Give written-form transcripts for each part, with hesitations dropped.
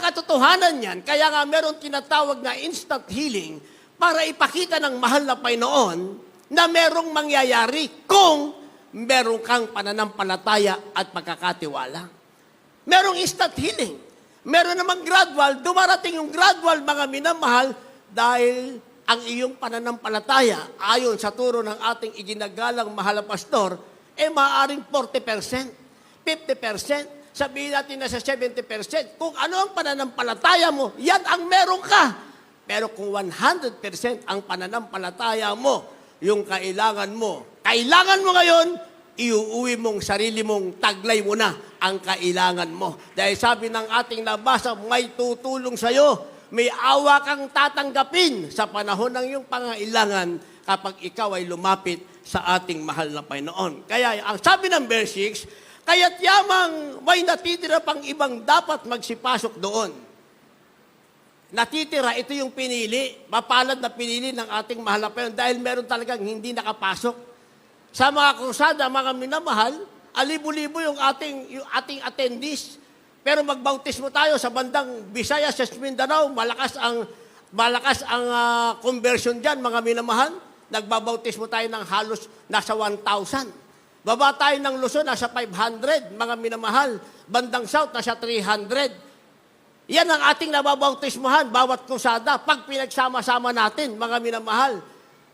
katotohanan yan, kaya nga meron tinatawag na instant healing para ipakita ng mahal na Panginoon na merong mangyayari kung meron kang pananampalataya at pagkakatiwala. Merong instant healing. Meron namang gradual, dumarating yung gradual, mga minamahal, dahil ang iyong pananampalataya, ayon sa turo ng ating iginagalang mahal na pastor, maaaring 40%, 50%, sabihin natin na sa 70%. Kung ano ang pananampalataya mo, yan ang meron ka. Pero kung 100% ang pananampalataya mo, yung kailangan mo ngayon, iuuwi mong sarili mong taglay mo na ang kailangan mo. Dahil sabi ng ating nabasa, may tutulong sa'yo, may awa kang tatanggapin sa panahon ng iyong pangailangan kapag ikaw ay lumapit sa ating mahal na Panginoon. Kaya ang sabi ng verse 6, kaya't yamang may natitira pang ibang dapat magsipasok doon. Natitira, ito yung pinili, mapalad na pinili ng ating mahal na Panginoon dahil meron talagang hindi nakapasok. Sa mga krusada, mga minamahal, alibo-libo yung ating attendees. Pero magbautismo tayo sa bandang Visayas, sa Mindanao, malakas ang conversion dyan, mga minamahal. Nagbabautismo tayo ng halos nasa 1,000. Baba tayo ng Luzon, nasa 500, mga minamahal. Bandang South, nasa 300. Yan ang ating nababautismohan, bawat krusada, pag pinagsama-sama natin, mga minamahal.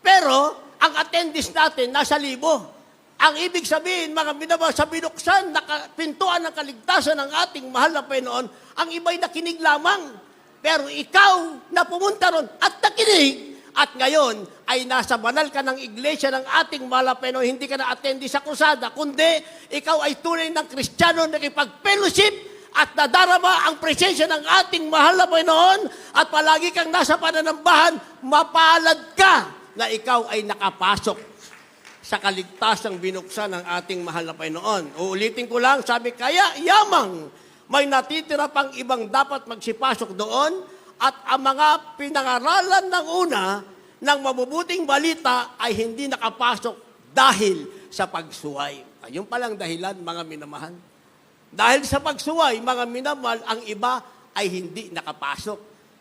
Pero, ang attendees natin, nasa 1,000. Ang ibig sabihin, mga minamahal, sa binuksan, pintuan ng kaligtasan ng ating mahal na Panginoon, ang iba'y nakinig lamang. Pero ikaw na pumunta ron at nakinig, at ngayon ay nasa banal ka ng iglesia ng ating mahal na Panginoon, hindi ka na-attendee sa krusada, kundi ikaw ay tunay ng Kristiyano na nakipag-fellowship at nadarama ang presensya ng ating mahal na Panginoon at palagi kang nasa pananambahan, mapalad ka na ikaw ay nakapasok sa kaligtasang binuksan ng ating mahal na Panginoon. Uulitin ko lang, sabi, kaya yamang may natitira pang ibang dapat magsipasok doon at ang mga pinangaralan ng una ng mabubuting balita ay hindi nakapasok dahil sa pagsuway. Ayun palang dahilan, mga minamahal. Dahil sa pagsuway, mga minamahal, ang iba ay hindi nakapasok.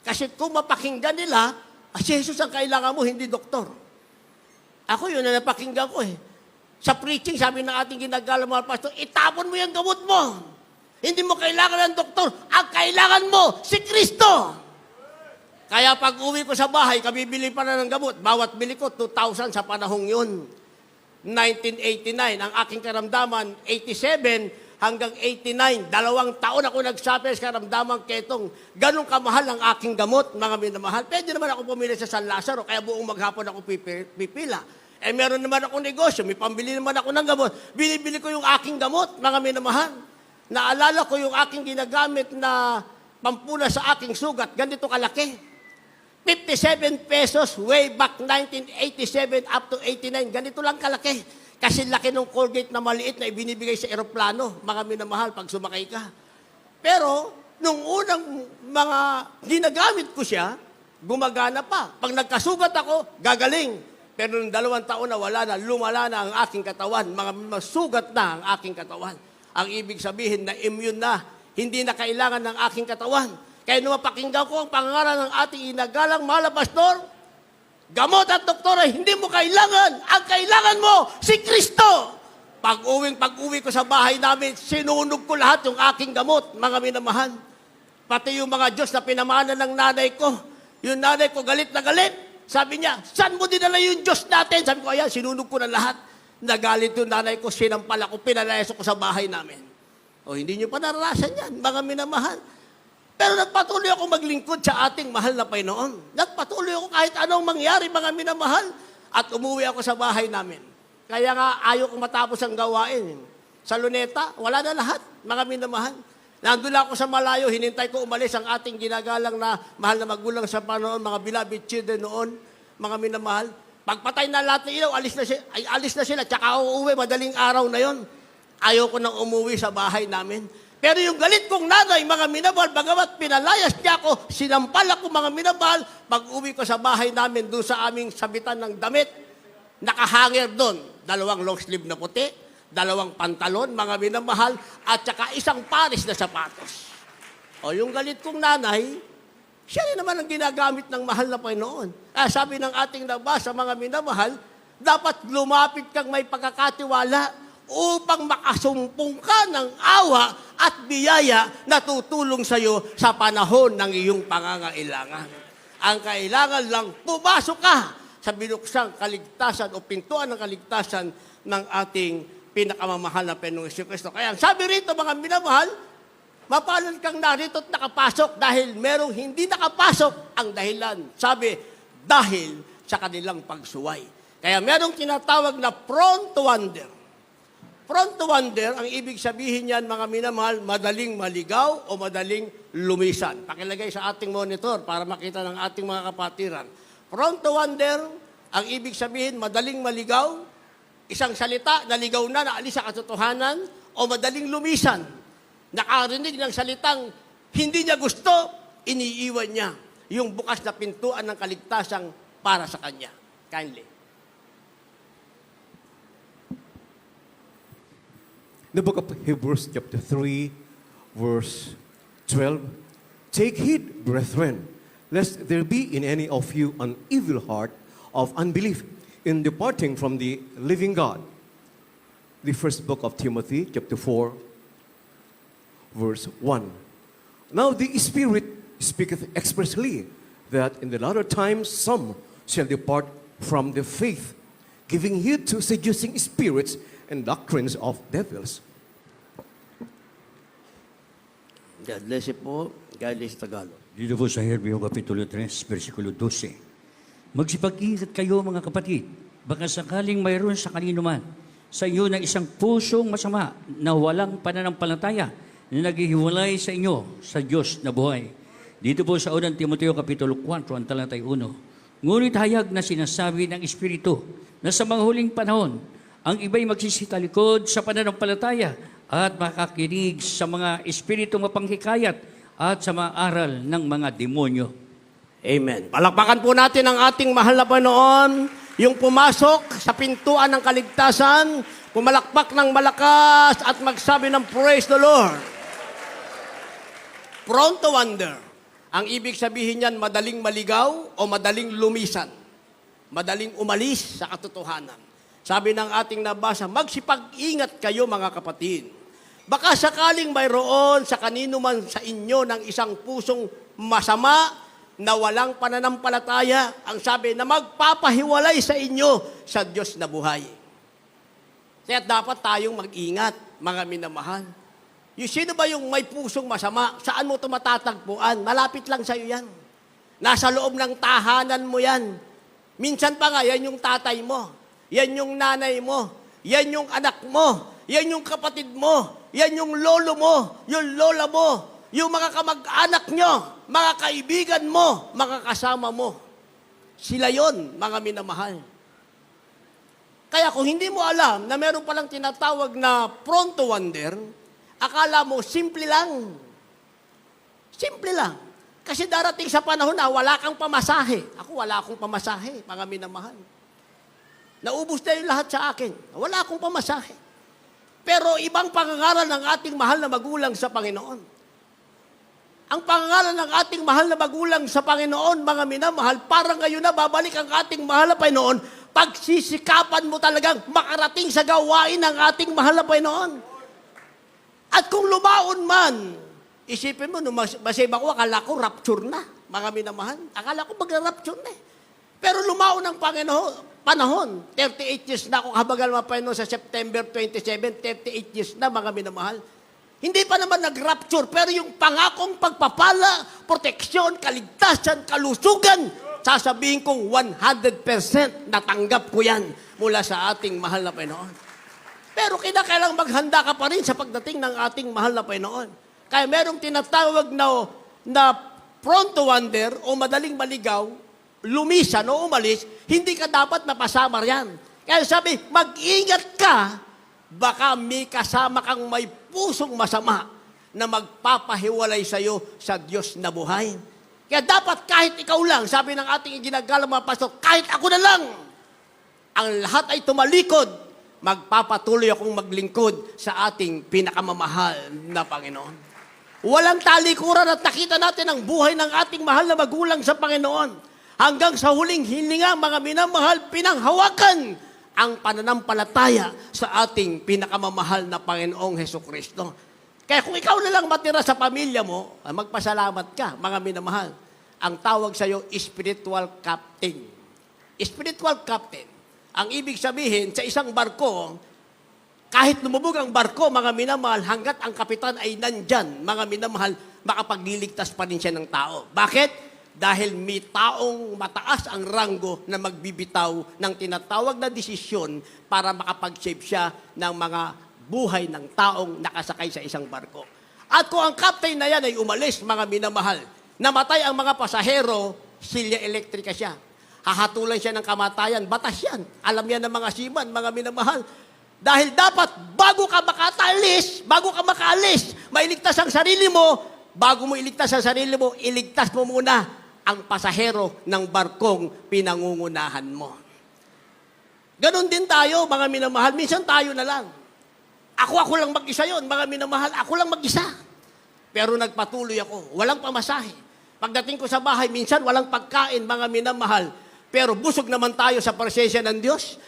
Kasi kung mapakinggan nila, si Jesus ang kailangan mo, hindi doktor. Ako yun na napakinggan ko eh. Sa preaching, sabi ng ating ginagalang mga pastor, itapon mo yung gamot mo. Hindi mo kailangan ng doktor. Ang kailangan mo, si Kristo. Kaya pag uwi ko sa bahay, kabibili pa na ng gamot. Bawat bili ko, 2,000 sa panahong yun. 1989, ang aking karamdaman, 87 hanggang 89. 2 taon ako nagsuffer sa karamdaman ketong. Ganong kamahal ang aking gamot, mga minamahal. Pwede naman ako pumili sa San Lazaro, kaya buong maghapon ako pipila. Meron naman ako negosyo, may pambili naman ako ng gamot. Binibili ko yung aking gamot, mga minamahal. Naalala ko yung aking ginagamit na pampuna sa aking sugat. Ganito kalaki. 57 pesos way back 1987 up to 89. Ganito lang kalaki. Kasi laki ng Colgate na maliit na ibinibigay sa eroplano, mga minamahal, pag sumakay ka. Pero, nung unang mga ginagamit ko siya, gumagana pa. Pag nagkasugat ako, gagaling. Pero nung 2 taon na wala na, lumala na ang aking katawan. Mga masugat na ang aking katawan. Ang ibig sabihin na immune na, hindi na kailangan ng aking katawan. Kaya nung mapakinggan ko ang pangalan ng ating inagalang mahal na pastor, gamot at doktor ay hindi mo kailangan. Ang kailangan mo, si Kristo. Pag-uwi ko sa bahay namin, sinunog ko lahat yung aking gamot, mga minamahal. Pati yung mga Diyos na pinamana ng nanay ko. Yung nanay ko galit na galit. Sabi niya, saan mo dinala yung Diyos natin? Sabi ko, ayan, sinunog ko na lahat. Nagalit yung nanay ko, sinampal ako, pinalayas ko sa bahay namin. O hindi nyo pa naranasan yan, mga minamahal. Pero nagpatuloy ako maglingkod sa ating mahal na Panginoon. Nagpatuloy ako kahit anong mangyari, mga minamahal. At umuwi ako sa bahay namin. Kaya nga, ayaw kong matapos ang gawain. Sa Luneta, wala na lahat, mga minamahal. Nandun ako sa malayo, hinintay ko umalis ang ating ginagalang na mahal na magulang sa Panginoon, mga beloved children noon, mga minamahal. Pagpatay na lahat ng ilaw, alis na sila, tsaka uuwi, madaling araw na yon. Ayaw ko nang umuwi sa bahay namin. Pero yung galit kong nanay, mga minamahal, bagamat pinalayas niya ako, sinampal ako, mga minamahal, pag-uwi ko sa bahay namin, doon sa aming sabitan ng damit, nakahanger doon, 2 long sleeve na puti, 2 pantalon, mga minamahal, at saka 1 pares na sapatos. O yung galit kong nanay, siya rin naman ang ginagamit ng mahal na Panginoon. Sabi ng ating nabasa, mga minamahal, dapat lumapit kang may pagkakatiwala upang makasumpong ka ng awa at biyaya na tutulong sa iyo sa panahon ng iyong pangangailangan. Ang kailangan lang, pumasok ka sa binuksang kaligtasan o pintuan ng kaligtasan ng ating pinakamamahal na Panginoong Jesucristo. Kaya sabi rito, mga minamahal, mapalad kang narito at nakapasok dahil merong hindi nakapasok ang dahilan. Sabi, dahil sa kanilang pagsuway. Kaya merong tinatawag na prone to wander. Prone to wander, ang ibig sabihin niyan, mga minamahal, madaling maligaw o madaling lumisan. Pakilagay sa ating monitor para makita ng ating mga kapatiran. Prone to wander, ang ibig sabihin, madaling maligaw, isang salita, naligaw na, naalis sa katotohanan, o madaling lumisan. Nakarinig ng salitang hindi niya gusto, iniiwan niya yung bukas na pintuan ng kaligtasang para sa kanya. Kindly. The book of Hebrews chapter 3, verse 12. Take heed, brethren, lest there be in any of you an evil heart of unbelief in departing from the living God. The first book of Timothy, chapter 4, verse 1. Now the Spirit speaketh expressly that in the latter times some shall depart from the faith, giving heed to seducing spirits and doctrines of devils. God bless you po. God bless Tagalog. Dito po sa Hebreo Kapitulo 3, versikulo 12. Magsipag-ingat kayo mga kapatid, baka sakaling mayroon sa kanino man sa inyo ng isang pusong masama na walang pananampalataya na naghihiwalay sa inyo sa Diyos na buhay. Dito po sa unang Timoteo Kapitulo 4, ang talatay 1. Ngunit hayag na sinasabi ng Espiritu na sa mga huling panahon, ang iba'y magsisitalikod sa pananampalataya at makakinig sa mga espiritu mapanghikayat at sa mga aral ng mga demonyo. Amen. Palakpakan po natin ang ating mahal na Panginoon, yung pumasok sa pintuan ng kaligtasan, pumalakpak ng malakas at magsabi ng praise the Lord. Prone to wander. Ang ibig sabihin niyan, madaling maligaw o madaling lumisan. Madaling umalis sa katotohanan. Sabi ng ating nabasa, magsipag-ingat kayo mga kapatid. Baka sakaling mayroon sa kanino man sa inyo ng isang pusong masama na walang pananampalataya, ang sabi na magpapahiwalay sa inyo sa Diyos na buhay. Kaya dapat tayong mag-ingat, mga minamahal. Yung sino ba yung may pusong masama? Saan mo ito matatagpuan? Malapit lang sa iyo yan. Nasa loob ng tahanan mo yan. Minsan pa nga, yan yung tatay mo. Yan yung nanay mo. Yan yung anak mo. Yan yung kapatid mo. Yan yung lolo mo. Yung lola mo. Yung mga kamag-anak nyo. Mga kaibigan mo. Mga kasama mo. Sila yon, mga minamahal. Kaya kung hindi mo alam na meron palang tinatawag na prone to wander, akala mo simple lang. Simple lang. Kasi darating sa panahon na wala kang pamasahe. Ako wala akong pamasahe, mga minamahal. Naubos na yung lahat sa akin. Wala akong pamasahe. Pero ibang pangangaral ng ating mahal na magulang sa Panginoon. Ang pangangaral ng ating mahal na magulang sa Panginoon, mga minamahal, parang ngayon na babalik ang ating mahal na Panginoon, pagsisikapan mo talagang makarating sa gawain ng ating mahal na Panginoon. At kung lumaon man, isipin mo, nung masave ako, akala ko rapture na, mga minamahal. Akala ko mag-rapture na. Pero lumaon ang panahon. 38 years na ako kabagal mga Panginoon sa September 27, 38 years na, mga minamahal. Hindi pa naman nag-rapture, pero yung pangakong pagpapala, proteksyon, kaligtasan, kalusugan, sasabihin kong 100% natanggap ko yan mula sa ating mahal na Panginoon. Pero kinakailangan maghanda ka pa rin sa pagdating ng ating mahal na Panginoon. Kaya merong tinatawag na prone to wander o madaling maligaw, lumisan o umalis, hindi ka dapat mapasama riyan. Kaya sabi, mag-ingat ka, baka may kasama kang may pusong masama na magpapahiwalay sa iyo sa Diyos na buhay. Kaya dapat kahit ikaw lang, sabi ng ating ginagalang mga pastor, kahit ako na lang, ang lahat ay tumalikod, magpapatuloy akong maglingkod sa ating pinakamamahal na Panginoon. Walang talikuran at nakita natin ang buhay ng ating mahal na magulang sa Panginoon. Hanggang sa huling hininga, mga minamahal, pinanghawakan ang pananampalataya sa ating pinakamamahal na Panginoong Hesukristo. Kaya kung ikaw na lang matira sa pamilya mo, magpasalamat ka, mga minamahal. Ang tawag sa iyo, spiritual captain. Spiritual captain. Ang ibig sabihin, sa isang barko, kahit lumubog ang barko, mga minamahal, hanggat ang kapitan ay nandyan, mga minamahal, makapagliligtas pa rin siya ng tao. Bakit? Dahil may taong mataas ang ranggo na magbibitaw ng tinatawag na desisyon para makapag-save siya ng mga buhay ng taong nakasakay sa isang barko. At kung ang captain na yan ay umalis, mga minamahal, namatay ang mga pasahero, silya elektrika siya. Hahatulan siya ng kamatayan, batas yan. Alam yan ng mga seaman, mga minamahal. Dahil dapat, bago ka makaalis, mailigtas ang sarili mo, bago mo iligtas ang sarili mo, iligtas mo muna ang pasahero ng barkong pinangungunahan mo. Ganon din tayo, mga minamahal. Minsan tayo na lang. Ako lang mag-isa yon, mga minamahal. Ako lang mag-isa. Pero nagpatuloy ako. Walang pamasahe. Pagdating ko sa bahay, minsan walang pagkain, mga minamahal. Pero busog naman tayo sa presensya ng Diyos.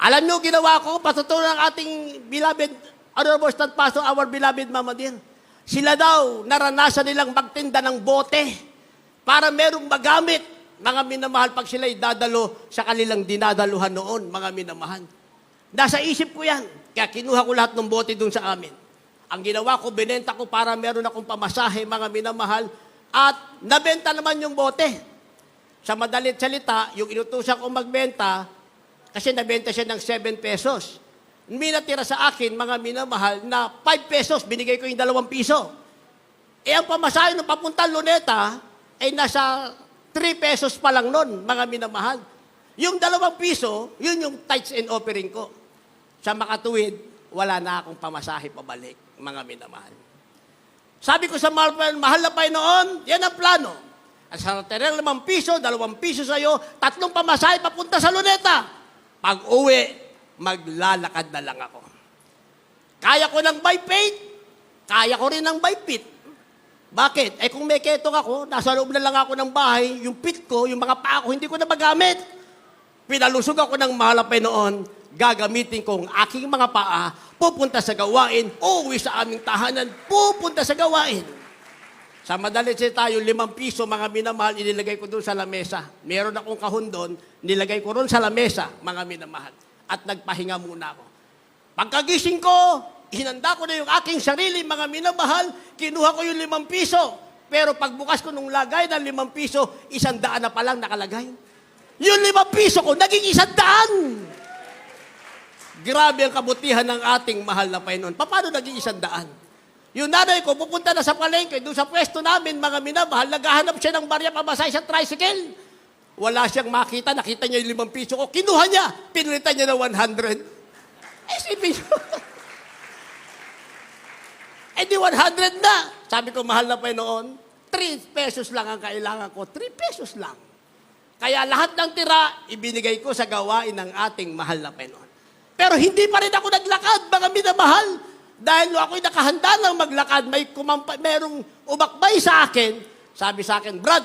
Alam nyo, ginawa ko, patutunan ng ating beloved, Honorable Stat Pastor, our beloved Mama Dear. Sila daw, naranasan nilang magtinda ng bote para merong magamit, mga minamahal, pag sila'y dadalo sa kanilang dinadaluhan noon, mga minamahal. Nasa isip ko yan, kaya kinuha ko lahat ng bote dun sa amin. Ang ginawa ko, binenta ko para meron akong pamasahe, mga minamahal, at nabenta naman yung bote. Sa madalit salita, yung inutusan ko magbenta, kasi nabenta siya ng 7 pesos. May natira sa akin, mga minamahal, na 5 pesos, binigay ko yung 2 piso. Eh, ang pamasahe ng papuntang Luneta, ay nasa 3 pesos pa lang nun, mga minamahal. Yung 2 piso, yun yung tithes and offering ko. Sa makatuwid, wala na akong pamasahe pabalik, mga minamahal. Sabi ko sa mahal na Panginoon, yan ang plano. At sa natirang 5 piso, 2 piso sa'yo, 3 pamasahe papunta sa Luneta. Pag uwi, maglalakad na lang ako. Kaya ko ng by faith, kaya ko rin ng by fit. Bakit? Eh kung may ketong ako, nasa loob na lang ako ng bahay, yung pit ko, yung mga paa ko, hindi ko na magamit. Pinalusog ako ng mahal na Panginoon, gagamitin ko ang aking mga paa, pupunta sa gawain, uuwi sa aming tahanan, pupunta sa gawain. Sa madalit tayo, 5 piso, mga minamahal, inilagay ko doon sa lamesa. Meron akong kahon doon, nilagay ko ron sa lamesa, mga minamahal. At nagpahinga muna ako. Pagkagising ko, hinanda ko na yung aking sarili, mga minamahal, kinuha ko yung 5 piso. Pero pagbukas ko nung lagay ng 5 piso, 100 na palang nakalagay. Yung 5 piso ko, naging 100. Grabe ang kabutihan ng ating mahal na Panginoon. Paano naging 100? Yung nanay ko, pupunta na sa palengke, doon sa pwesto namin, mga minamahal, naghahanap siya ng barya pamasay sa tricycle. Wala siyang makita, nakita niya yung 5 piso ko, kinuha niya, pinilitan niya na 100. Isipin niyo. Eh di 100 na. Sabi ko, mahal na Panginoon, 3 pesos lang ang kailangan ko, 3 pesos lang. Kaya lahat ng tira, ibinigay ko sa gawain ng ating mahal na Panginoon. Pero hindi pa rin ako naglakad, mga minamahal. Dahil ako'y nakahanda lang maglakad, merong umakbay sa akin, sabi sa akin, Brad,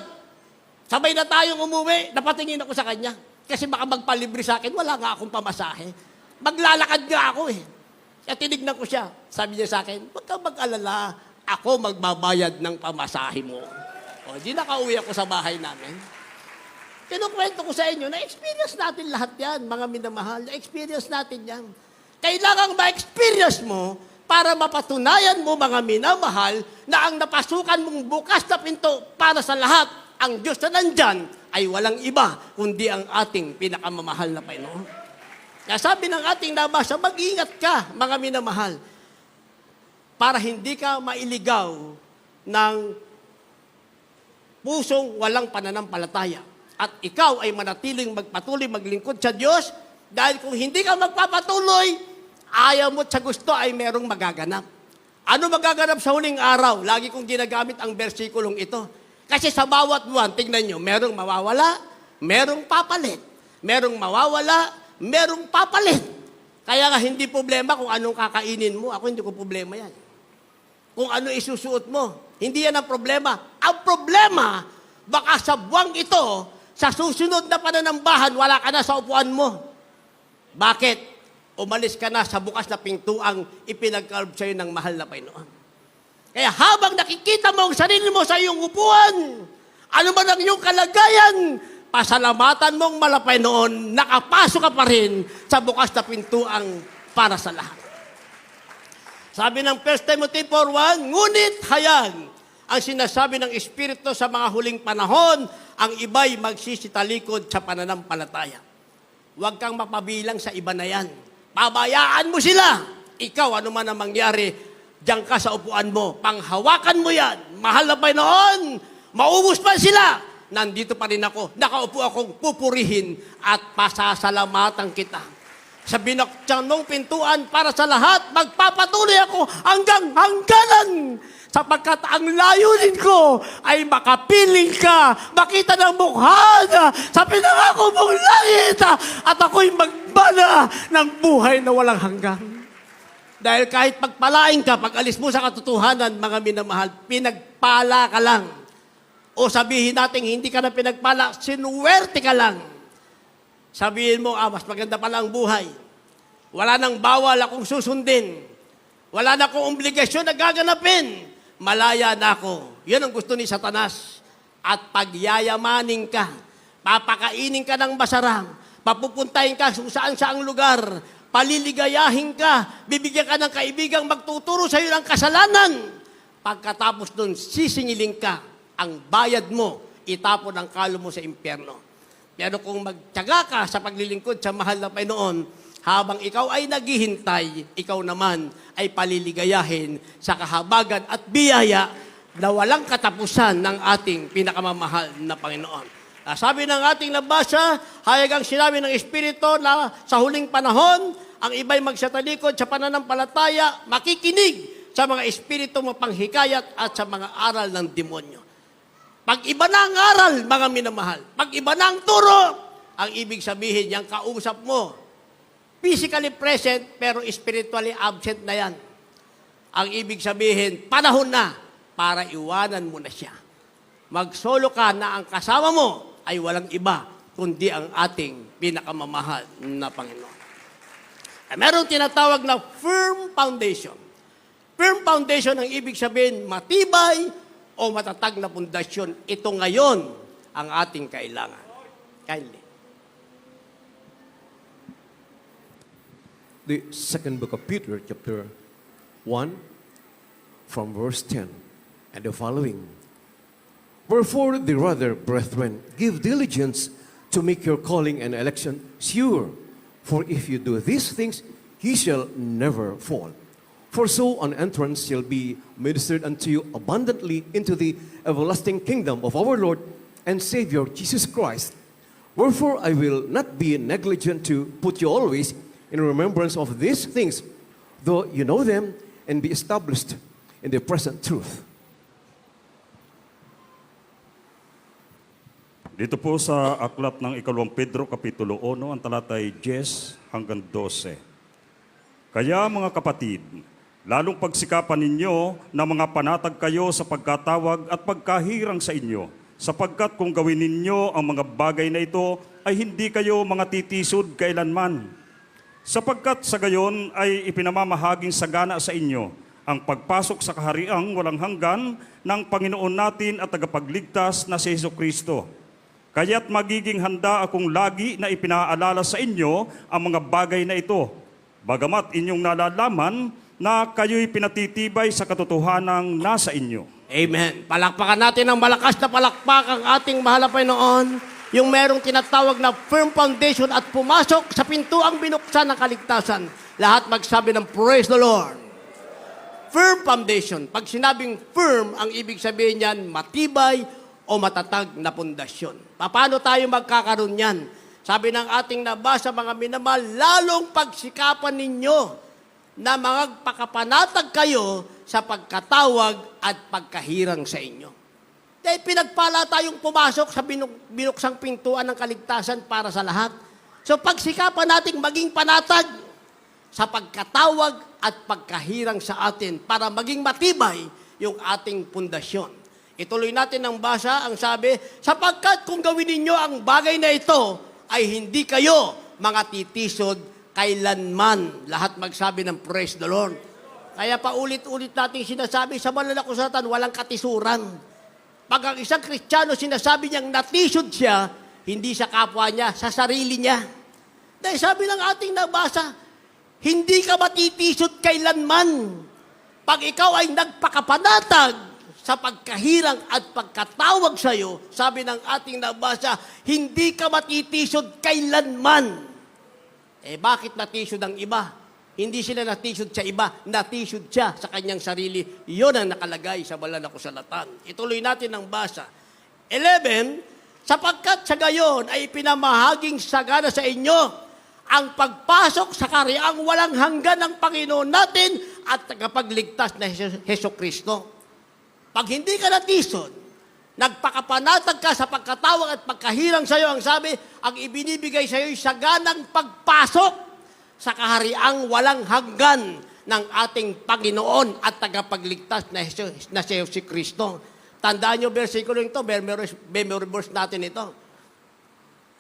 sabay na tayong umuwi, napatingin ako sa kanya. Kasi baka magpalibre sa akin, wala nga akong pamasahe. Maglalakad nga ako eh. Kaya tinignan ko siya. Sabi niya sa akin, huwag kang mag-alala, ako magbabayad ng pamasahe mo. O, di nakauwi ako sa bahay namin. Kinukwento ko sa inyo, na-experience natin lahat yan, mga minamahal. Na-experience natin yan. Kailangang ma-experience mo para mapatunayan mo, mga minamahal, na ang napasukan mong bukas na pinto para sa lahat, ang Diyos na nandyan ay walang iba, kundi ang ating pinakamamahal na Panginoon. Kaya sabi ng ating nabasa, mag-ingat ka, mga minamahal, para hindi ka mailigaw ng pusong walang pananampalataya. At ikaw ay manatiling magpatuloy, maglingkod sa Diyos, dahil kung hindi ka magpapatuloy, ayaw mo at sa gusto ay merong magaganap. Ano magaganap sa huling araw? Lagi kong ginagamit ang bersikulong ito. Kasi sa bawat buwan, tingnan nyo, merong mawawala, merong papalit. Merong mawawala, merong papalit. Kaya nga hindi problema kung anong kakainin mo. Ako hindi ko problema yan. kung ano isusuot mo. Hindi yan ang problema. Ang problema, baka sa buwang ito, sa susunod na pananambahan, wala ka na sa upuan mo. Bakit? Umalis ka na sa bukas na pintuang ipinagkaloob sa'yo ng mahal na Panginoon. Kaya habang nakikita mo ang sarili mo sa iyong upuan, ano man ang iyong kalagayan, pasalamatan mong malapay noon, nakapasok ka pa rin sa bukas na pintuang para sa lahat. Sabi ng 1 Timothy 4:1, ngunit hayag ang sinasabi ng Espiritu sa mga huling panahon, ang iba'y magsisitalikod sa pananampalataya. Huwag kang mapabilang sa iba na yan. Pabayaan mo sila. Ikaw, ano man ang mangyari, diyan ka sa upuan mo. Panghawakan mo yan. Mahal na Panginoon, maubos man sila. Nandito pa rin ako. Nakaupo akong pupurihin at pasasalamatan kita. Sa binuksan mong pintuan para sa lahat, magpapatuloy ako hanggang hangganan. Sapagkat ang layunin ko ay makapiling ka, makita ng mukha na sa pinangako mong langit, at ako'y magbana ng buhay na walang hanggan. Dahil kahit pagpalain ka, pag alis mo sa katotohanan, mga minamahal, pinagpala ka lang. O sabihin natin, hindi ka na pinagpala, sinuwerte ka lang. Sabihin mo, mas maganda pala ang buhay. Wala nang bawal akong susundin. Wala na akong obligasyon na gaganapin. Malaya na ako. Yan ang gusto ni Satanas. At pagyayamanin ka, papakainin ka ng masarap, papupuntahin ka kung saan-saang lugar, paliligayahin ka, bibigyan ka ng kaibigang magtuturo sa iyo ng kasalanan. Pagkatapos nun, sisingiling ka, ang bayad mo, itapon ang kalo mo sa impyerno. Pero kung magtiyaga ka sa paglilingkod sa mahal na Panginoon, habang ikaw ay naghihintay, ikaw naman ay paliligayahin sa kahabagan at biyaya na walang katapusan ng ating pinakamamahal na Panginoon. Sabi ng ating nabasa, hayag ang sinabi ng Espiritu na sa huling panahon, ang iba'y magsatalikod sa pananampalataya, makikinig sa mga espiritu mapanghikayat at sa mga aral ng demonyo. Pag iba na ang aral, mga minamahal, pag iba na ang turo, ang ibig sabihin, yung kausap mo, physically present, pero spiritually absent na yan. Ang ibig sabihin, panahon na para iwanan mo na siya. Magsolo ka na ang kasama mo ay walang iba, kundi ang ating pinakamamahal na Panginoon. Meron tinatawag na firm foundation. Firm foundation ang ibig sabihin, matibay o matatag na pundasyon. Ito ngayon ang ating kailangan. Kindly. The second book of Peter, chapter 1, from verse 10 and the following. Wherefore, the rather, brethren, give diligence to make your calling and election sure. For if you do these things, ye shall never fall. For so an entrance shall be ministered unto you abundantly into the everlasting kingdom of our Lord and Savior Jesus Christ. Wherefore, I will not be negligent to put you always in remembrance of these things, though you know them and be established in the present truth. Dito po sa aklat ng ikalawang Pedro, Kapitulo 1, ang talatay 10 hanggang 12. Kaya mga kapatid, lalong pagsikapan ninyo na mga panatag kayo sa pagkatawag at pagkahirang sa inyo, sapagkat kung gawin ninyo ang mga bagay na ito, ay hindi kayo mga titisod kailanman. Sapagkat sa gayon ay ipinamamahaging sagana sa inyo ang pagpasok sa kahariang walang hanggan ng Panginoon natin at tagapagligtas na si Jesucristo. Kaya't magiging handa akong lagi na ipinaalala sa inyo ang mga bagay na ito, bagamat inyong nalalaman na kayo'y pinatitibay sa katotohanang nasa inyo. Amen. Palakpakan natin ng malakas na palakpak ang ating mahal na Panginoon, yung merong tinatawag na firm foundation at pumasok sa pintuang binuksan ng kaligtasan. Lahat magsabi ng praise the Lord. Firm foundation. Pag sinabing firm, ang ibig sabihin niyan, matibay o matatag na pundasyon. Paano tayo magkakaroon yan? Sabi ng ating nabasa, mga minamahal, lalong pagsikapan ninyo na magpakapanatag kayo sa pagkatawag at pagkahirang sa inyo. Dahil pinagpala tayong pumasok sa binuksang pintuan ng kaligtasan para sa lahat. So pagsikapan nating maging panatag sa pagkatawag at pagkahirang sa atin para maging matibay yung ating pundasyon. Ituloy natin ang basa, ang sabi, sapagkat kung gawin ninyo ang bagay na ito, ay hindi kayo mga titisod kailanman. Lahat magsabi ng praise the Lord. Kaya paulit-ulit natin sinasabi, sa banal na kasulatan, walang katisuran. Pag ang isang Kristiyano sinasabi niyang natisod siya, hindi sa kapwa niya, sa sarili niya. Dahil sabi ng ating nabasa, hindi ka matitisod kailanman. Pag ikaw ay nagpakapanatag sa pagkahirang at pagkatawag sa iyo, sabi ng ating nabasa, hindi ka matitisod kailanman. Bakit natisod ang iba? Hindi sila natisod sa iba, natisod siya sa kanyang sarili. Iyon ang nakalagay sa banal na kasulatan. Ituloy natin ang basa. 11, sapagkat sa gayon ay pinamahaging sagana sa inyo ang pagpasok sa karyang walang hanggan ng Panginoon natin at tagapagligtas na Hesus Kristo. Pag hindi ka natisod, nagpakapanatag ka sa pagkatawag at pagkahirang sa iyo, ang sabi, ang ibinibigay sa iyo ay saganang pagpasok sa kahariang walang hanggan ng ating Panginoon at tagapagligtas na si Hesus Kristo. Tandaan niyo, versikulo ito, memory verse natin ito.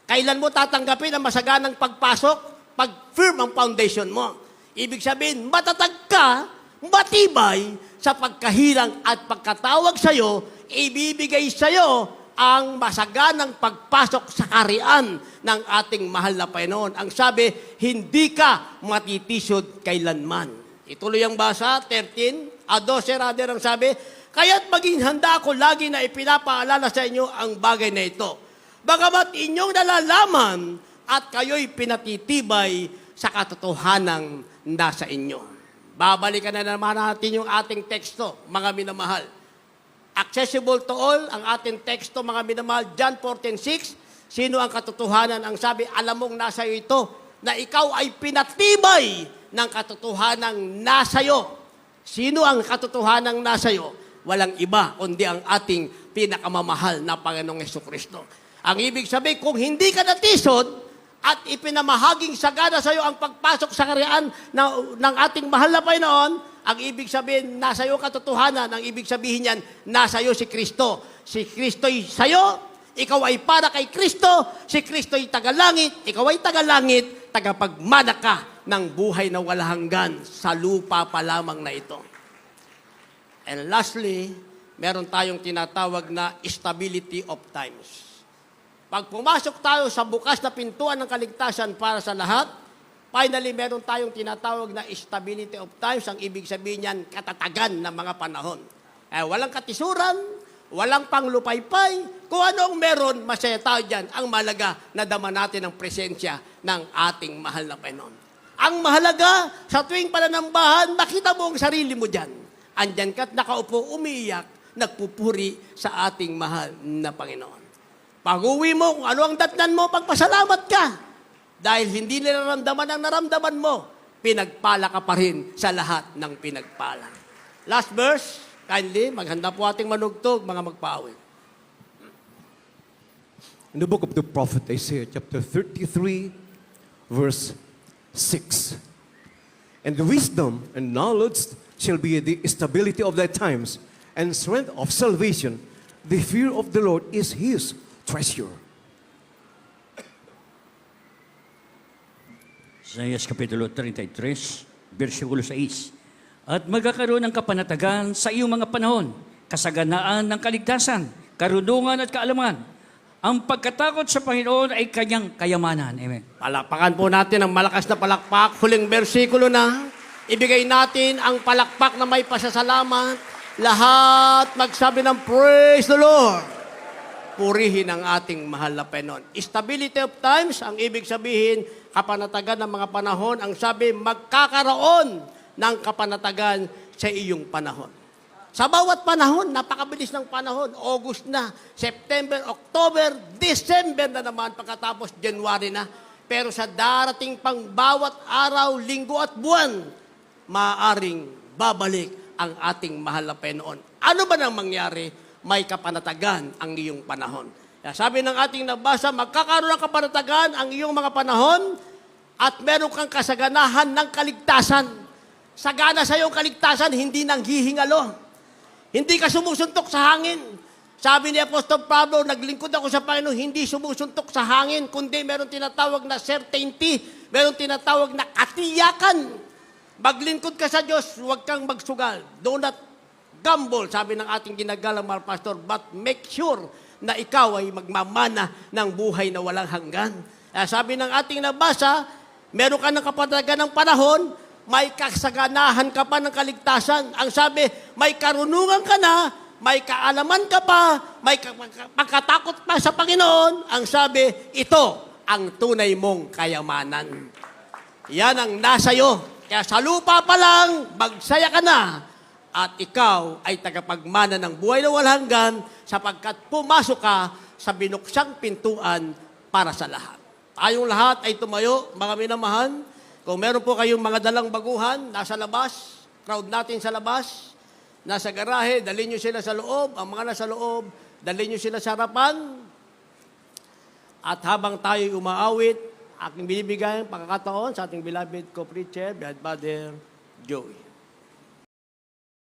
Kailan mo tatanggapin ang masaganang pagpasok? Pag firm ang foundation mo. Ibig sabihin, matatag ka, matibay sa pagkahirang at pagkatawag sa iyo, ibibigay sa iyo ang masaganang pagpasok sa karian ng ating mahal na Panginoon. Ang sabi, hindi ka matitisod kailanman. Ituloy ang basa, 12 rather ang sabi, kaya't maging handa ako lagi na ipinapaalala sa inyo ang bagay na ito. Bagamat inyong nalalaman at kayo'y pinatitibay sa katotohanang nasa inyo. Babalikan na naman natin yung ating teksto, mga minamahal. Accessible to all, ang ating teksto, mga minamahal, John 14:6. Sino ang katotohanan? Ang sabi, alam mong nasa iyo ito, na ikaw ay pinatibay ng katotohanang nasa iyo. Sino ang katotohanang nasa iyo? Walang iba, kundi ang ating pinakamamahal na Panginoong Jesucristo. Ang ibig sabihin, kung hindi ka natisod at ipinamahaging sagana sa iyo ang pagpasok sa karyaan ng ating mahal na Panginoon, ang ibig sabihin, nasa iyo katotohanan. Ang ibig sabihin niyan, nasa iyo si Kristo. Si Kristo'y sa iyo, ikaw ay para kay Kristo, si Kristo'y tagalangit, ikaw ay tagalangit, tagapagmana ka ng buhay na walang hanggan sa lupa pa lamang na ito. And lastly, meron tayong tinatawag na stability of times. Pag pumasok tayo sa bukas na pintuan ng kaligtasan para sa lahat, finally, meron tayong tinatawag na stability of times. Ang ibig sabihin niyan, katatagan ng mga panahon. Walang katisuran, walang panglupaypay. Kung ano ang meron, masaya tayo dyan. Ang mahalaga, nadama natin ang presensya ng ating mahal na Panginoon. Ang mahalaga, sa tuwing pananambahan, makita mo ang sarili mo dyan. Andyan ka't nakaupo, umiiyak, nagpupuri sa ating mahal na Panginoon. Pag-uwi mo, kung ano ang datnan mo, pagpasalamat ka. Dahil hindi nila naramdaman ang naramdaman mo, pinagpala ka pa rin sa lahat ng pinagpala. Last verse, kindly, maghanda po ating manugtog, mga magpaawit. In the book of the prophet Isaiah, chapter 33, verse 6. And the wisdom and knowledge shall be the stability of thy times, and strength of salvation. The fear of the Lord is his treasure. Isaiah Kapitulo 33, versikulo 6. At magkakaroon ng kapanatagan sa iyong mga panahon, kasaganaan ng kaligtasan, karunungan at kaalaman. Ang pagkatakot sa Panginoon ay kanyang kayamanan. Amen. Palakpakan po natin ang malakas na palakpak. Huling versikulo na. Ibigay natin ang palakpak na may pasasalamat. Lahat magsabi ng praise the Lord. Purihin ang ating mahal na Panginoon. Stability of times, ang ibig sabihin, kapanatagan ng mga panahon. Ang sabi, magkakaroon ng kapanatagan sa iyong panahon. Sa bawat panahon, napakabilis ng panahon. August na, September, October, December na naman, pagkatapos January na. Pero sa darating pang bawat araw, linggo at buwan, maaaring babalik ang ating mahal na Panginoon. Ano ba nang mangyari? May kapanatagan ang iyong panahon. Kaya sabi ng ating nabasa, magkakaroon ng kapanatagan ang iyong mga panahon at meron kang kasaganahan ng kaligtasan. sagana sa iyong kaligtasan, hindi nang hihingalo. Hindi ka sumusuntok sa hangin. Sabi ni Apostol Pablo, naglingkod ako sa Panginoon, hindi sumusuntok sa hangin, kundi meron tinatawag na certainty, meron tinatawag na katiyakan. Maglingkod ka sa Diyos, huwag kang magsugal. Do not gamble, sabi ng ating ginagalang mga pastor, but make sure na ikaw ay magmamana ng buhay na walang hanggan. Sabi ng ating nabasa, meron ka ng kapatagan ng panahon, may kasaganahan ka pa ng kaligtasan. Ang sabi, may karunungan ka na, may kaalaman ka pa, may pagkatakot pa sa Panginoon. Ang sabi, ito ang tunay mong kayamanan. Yan ang nasa iyo. Kaya sa lupa pa lang, magsaya ka na. At ikaw ay tagapagmana ng buhay na walang hanggan sapagkat pumasok ka sa binuksang pintuan para sa lahat. Tayong lahat ay tumayo, mga minamahal. Kung meron po kayong mga dalang baguhan, nasa labas, crowd natin sa labas, nasa garahe, dalhin nyo sila sa loob. Ang mga nasa loob, dalhin nyo sila sa harapan. At habang tayo'y umaawit, aking binibigay ang pagkakataon sa ating beloved co-preacher, Brother Joey.